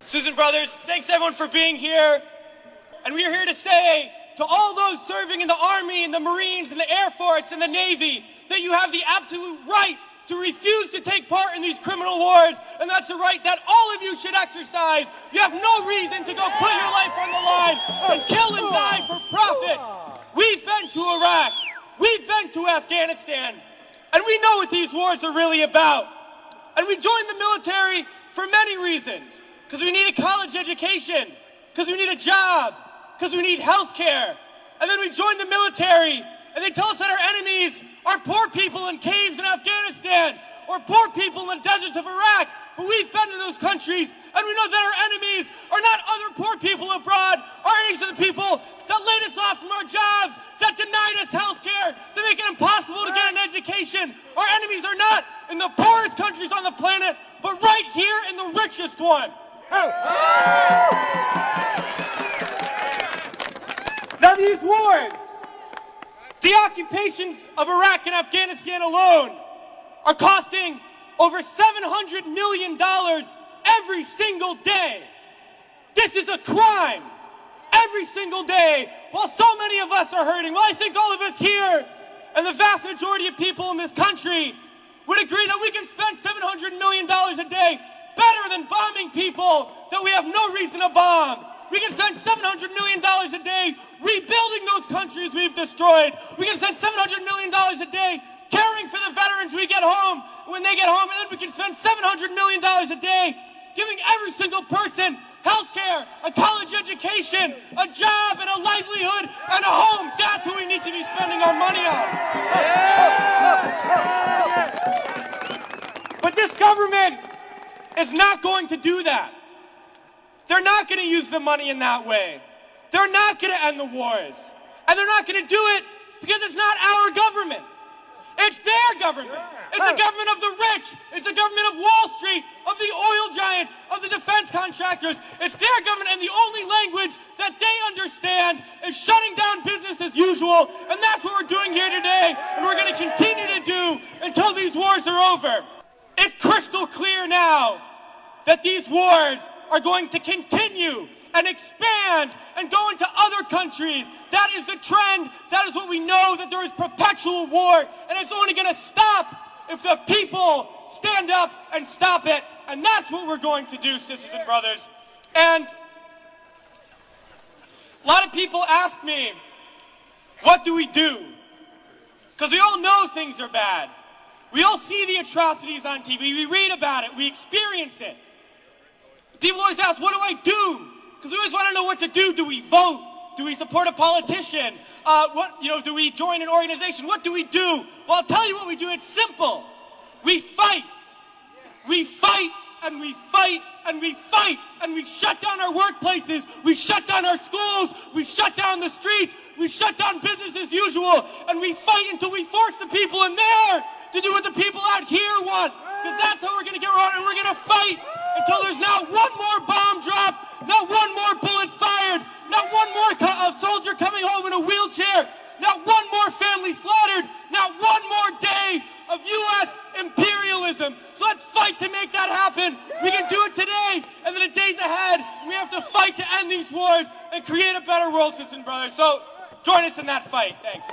Sisters and brothers, thanks everyone for being here. And we are here to say to all those serving in the Army and the Marines and the Air Force and the Navy that you have the absolute right to refuse to take part in these criminal wars, and that's a right that all of you should exercise. You have no reason to go put your life on the line and kill and die for profit. We've been to Iraq, we've been to Afghanistan, and we know what these wars are really about. And we joined the military for many reasons. Because we need a college education, because we need a job, because we need health care. And then we joined the military, and they tell us that our enemies are poor people in caves in Afghanistan, or poor people in the deserts of Iraq. But we've been to those countries, and we know that our enemies are not other poor people abroad. Our enemies are the people that laid us off from our jobs, that denied us health care, that make it impossible to get an education. Our enemies are not in the poorest countries on the planet, but right here in the richest one. Now these wars, the occupations of Iraq and Afghanistan alone, are costing over $700 million every single day. This is a crime. Every single day, while so many of us are hurting. Well, I think all of us here, and the vast majority of people in this country, would agree that we can spend $700 million a day better than bombing people that we have no reason to bomb. We can spend $700 million a day rebuilding those countries we've destroyed. We can spend $700 million a day caring for the veterans we get home when they get home. And then we can spend $700 million a day giving every single person health care, a college education, a job, and a livelihood, and a home. That's what we need to be spending our money on. But this government is not going to do that. They're not going to use the money in that way. They're not going to end the wars. And they're not going to do it because it's not our government. It's their government. It's a government of the rich. It's a government of Wall Street, of the oil giants, of the defense contractors. It's their government, and the only language that they understand is shutting down business as usual. And that's what we're doing here today, and we're going to continue to do until these wars are over. It's crystal clear now that these wars are going to continue and expand and go into other countries. That is the trend. That is what we know, that there is perpetual war, and it's only going to stop if the people stand up and stop it. And that's what we're going to do, sisters and brothers. And a lot of people ask me, what do we do? Because we all know things are bad. We all see the atrocities on TV. We read about it. We experience it. People always ask, what do I do? Because we always want to know what to do. Do we vote? Do we support a politician? Do we join an organization? What do we do? Well, I'll tell you what we do. It's simple. We fight. We fight and we fight and we fight, and we shut down our workplaces. We shut down our schools. We shut down the streets. We shut down business as usual, and we fight until we force the people in there to do what the people out here want. Because that's how we're going to get around, and we're going to fight until there's not one more bomb drop, not one more bullet fired, not one more soldier coming home in a wheelchair, not one more family slaughtered, not one more day of U.S. imperialism. So let's fight to make that happen. We can do it today, and then the days ahead, we have to fight to end these wars and create a better world, sisters and brothers. So join us in that fight. Thanks.